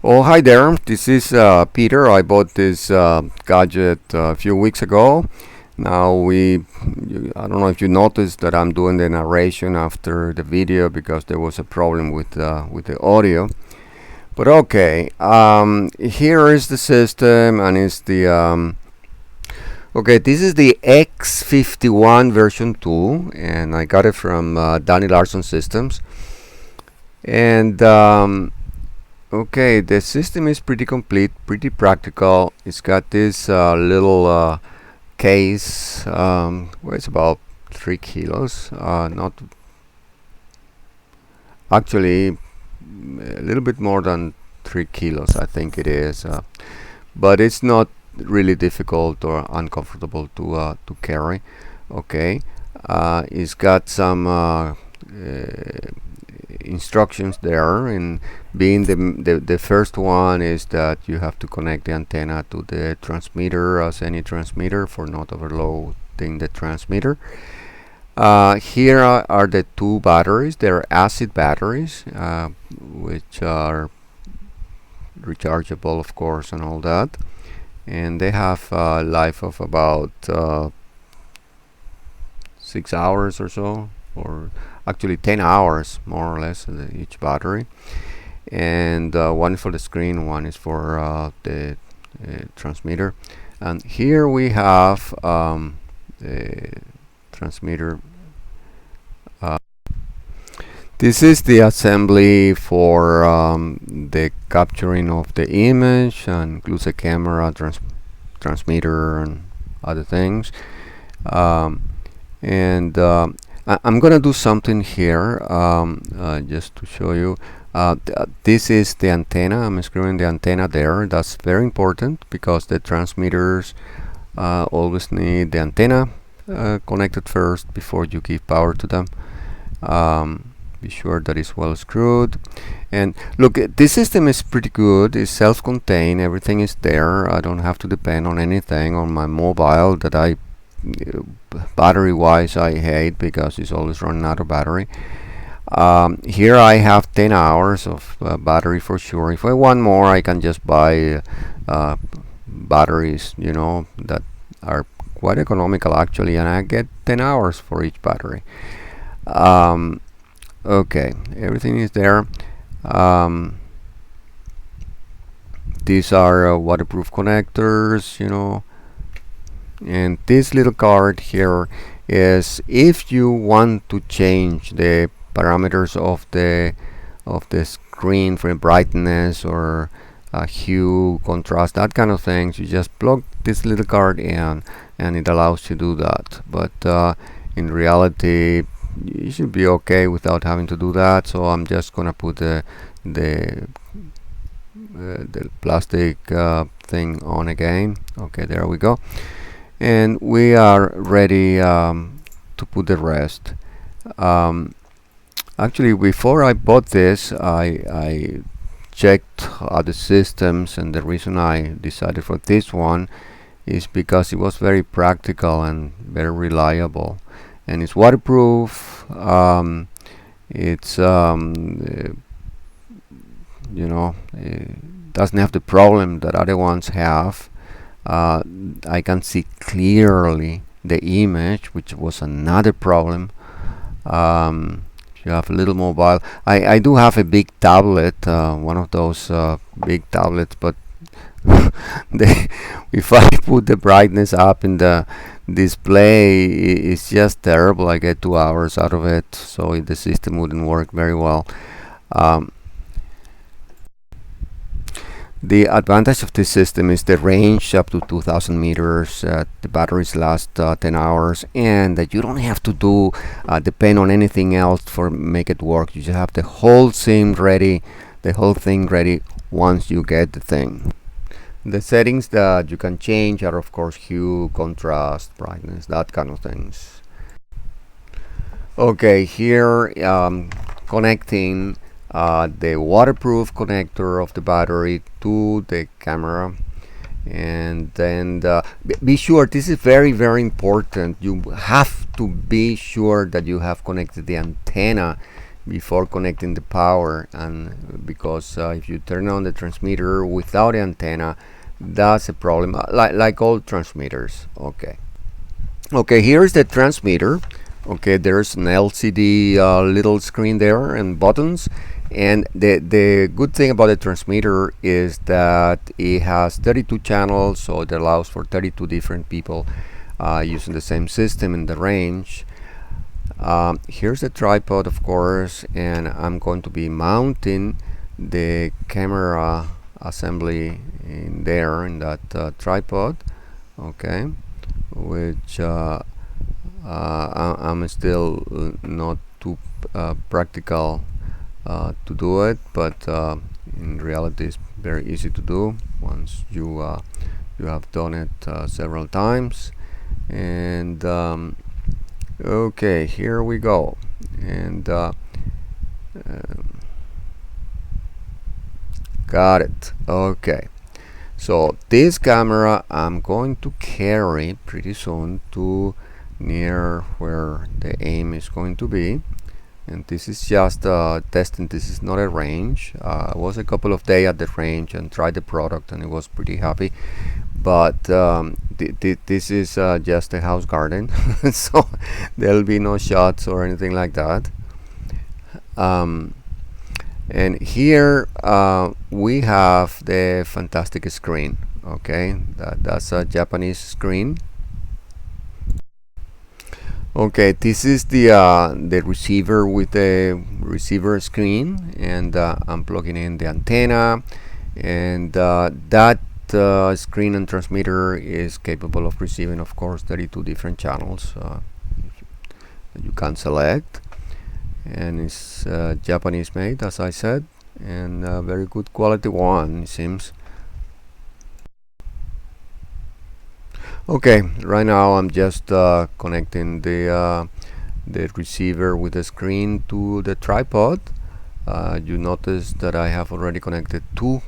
Oh, hi there. This is Peter. I bought this gadget a few weeks ago. Now I don't know if you noticed that I'm doing the narration after the video because there was a problem with the audio. But okay, here is the system, and it's the okay. This is the x51 version 2, and I got it from Danny Larson Systems. And okay, the system is pretty complete, pretty practical. It's got this little case, weighs about 3 kilos, not actually a little bit more than 3 kilos, I think it is, but it's not really difficult or uncomfortable to carry. Okay, it's got some instructions there, and being the first one is that you have to connect the antenna to the transmitter as any transmitter for not overloading the transmitter. Here are the two batteries. They're acid batteries, which are rechargeable, of course, and all that, and they have a life of about 6 hours or so, or actually 10 hours more or less, each battery. And one is for the screen, one is for the transmitter. And here we have the transmitter. This is the assembly for the capturing of the image, and includes a camera, transmitter, and other things. And I'm gonna do something here just to show you. This is the antenna. I'm screwing the antenna there. That's very important because the transmitters always need the antenna connected first before you give power to them. Be sure that it's well screwed. And look, this system is pretty good. It's self-contained. Everything is there. I don't have to depend on anything on my mobile that I battery wise I hate, because it's always running out of battery. Here I have 10 hours of battery for sure. If I want more, I can just buy batteries, that are quite economical actually, and I get 10 hours for each battery. Okay, everything is there. These are waterproof connectors, and this little card here is if you want to change the parameters of the screen for brightness or hue, contrast, that kind of things. You just plug this little card in and it allows you to do that. But in reality you should be okay without having to do that, so I'm just gonna put the plastic thing on again. Okay, there we go, and we are ready to put the rest. Actually, before I bought this, I checked other systems, and the reason I decided for this one is because it was very practical and very reliable, and it's waterproof. It's it doesn't have the problem that other ones have. I can see clearly the image, which was another problem. You have a little mobile. I do have a big tablet, one of those big tablets, but if I put the brightness up in the display, it's just terrible. I get 2 hours out of it, so the system wouldn't work very well. The advantage of this system is the range up to 2,000 meters. The batteries last 10 hours, and that you don't have to depend on anything else for make it work. You just have the whole thing ready, once you get the thing. The settings that you can change are, of course, hue, contrast, brightness, that kind of things. Okay, here connecting the waterproof connector of the battery to the camera, and then be sure, this is very, very important, you have to be sure that you have connected the antenna before connecting the power, and because if you turn on the transmitter without the antenna, that's a problem, like all transmitters. Okay, here's the transmitter. Okay, there's an LCD little screen there and buttons, and the good thing about the transmitter is that it has 32 channels, so it allows for 32 different people using the same system in the range. Here's the tripod, of course, and I'm going to be mounting the camera assembly in there in that tripod. Okay, which I'm still not too practical to do it, but in reality it's very easy to do once you have done it several times. And okay, here we go. And got it. Okay, so this camera I'm going to carry pretty soon to near where the aim is going to be, and this is just testing. This is not a range. I was a couple of days at the range and tried the product, and it was pretty happy, but this is just a house garden so there'll be no shots or anything like that. And here we have the fantastic screen. Okay, that's a Japanese screen. Okay, this is the receiver with the receiver screen, and I'm plugging in the antenna, and that screen and transmitter is capable of receiving, of course, 32 different channels that you can select, and it's Japanese made, as I said, and very good quality one, it seems. Okay, right now I'm just connecting the receiver with the screen to the tripod. You notice that I have already connected two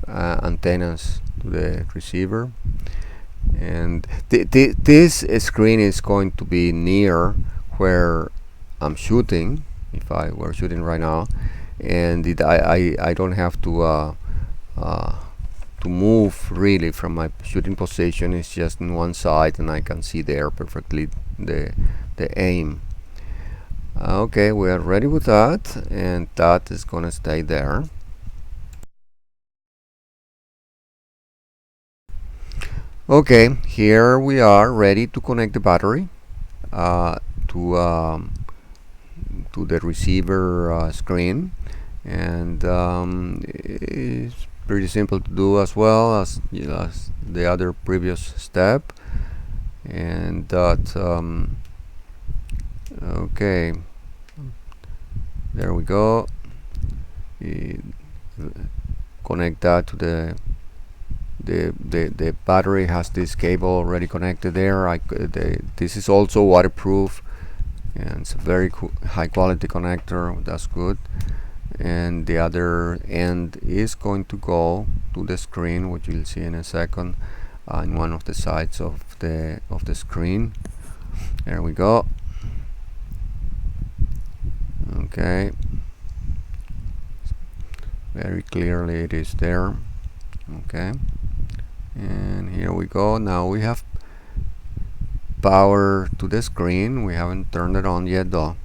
antennas to the receiver, and this screen is going to be near where I'm shooting, if I were shooting right now, and I don't have to move really from my shooting position. It's just in one side, and I can see there perfectly the aim. Okay, we are ready with that, and that is gonna stay there. Okay, here we are ready to connect the battery to the receiver screen, and it's pretty simple to do as well as, as the other previous step. And that okay, there we go. Connect that to the battery. Has this cable already connected there. This is also waterproof, and it's a very high quality connector. That's good. And the other end is going to go to the screen, which you'll see in a second, in one of the sides of the screen. There we go. Okay, very clearly it is there. Okay, and here we go. Now we have power to the screen. We haven't turned it on yet though.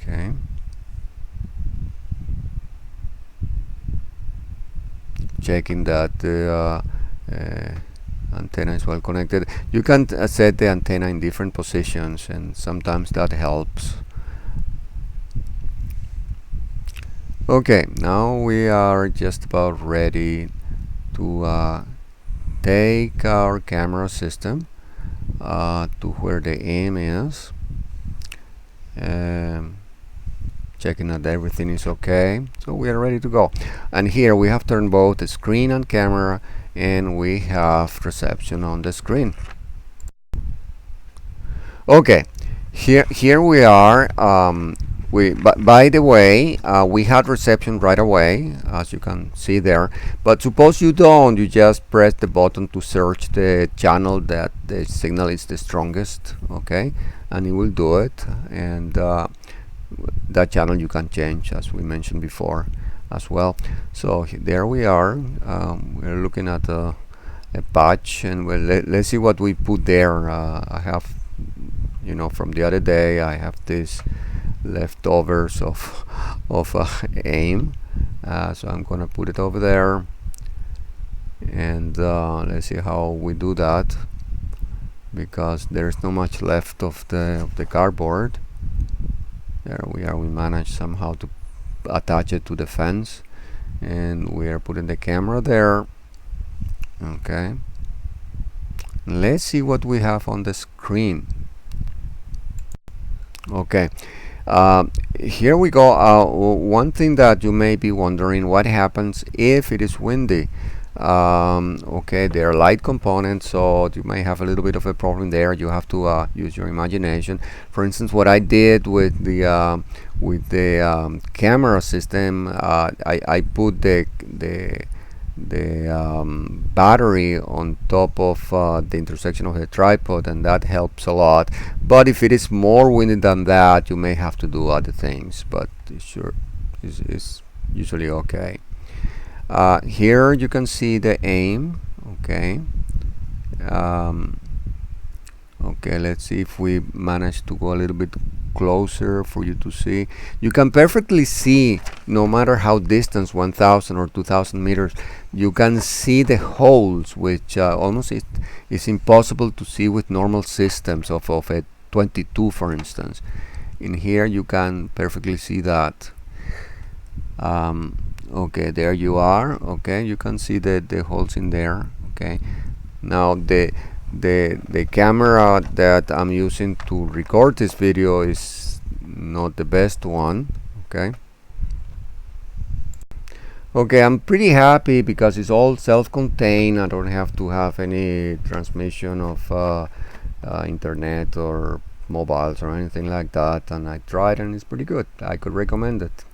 Okay, checking that the antenna is well connected. You can set the antenna in different positions, and sometimes that helps. Okay, now we are just about ready to take our camera system to where the aim is. Checking that everything is okay, so we are ready to go. And here we have turned both the screen and camera, and we have reception on the screen. Okay, here we are But by the way, we had reception right away, as you can see there. But suppose you don't, you just press the button to search the channel that the signal is the strongest, okay, and it will do it. And that channel you can change, as we mentioned before, as well. So there we are. We're looking at a patch, and let's see what we put there. I have, from the other day, I have this leftovers of aim, so I'm gonna put it over there, and let's see how we do that, because there's not much left of the cardboard. There we are. We managed somehow to attach it to the fence, and we are putting the camera there. Okay, let's see what we have on the screen. Okay, here we go. One thing that you may be wondering, what happens if it is windy? Okay, they are light components, so you may have a little bit of a problem there. You have to use your imagination. For instance, what I did with the camera system, I put the battery on top of the intersection of the tripod, and that helps a lot. But if it is more windy than that, you may have to do other things, but it sure is usually okay. Here you can see the aim. Okay, okay, let's see if we manage to go a little bit closer for you to see. You can perfectly see, no matter how distant, 1,000 or 2,000 meters, you can see the holes, which almost is impossible to see with normal systems of a 22, for instance. In here you can perfectly see that. Okay, there you are. Okay, you can see the holes in there. Okay, now the camera that I'm using to record this video is not the best one. Okay, I'm pretty happy because it's all self-contained. I don't have to have any transmission of internet or mobiles or anything like that, and I tried and it's pretty good. I could recommend it.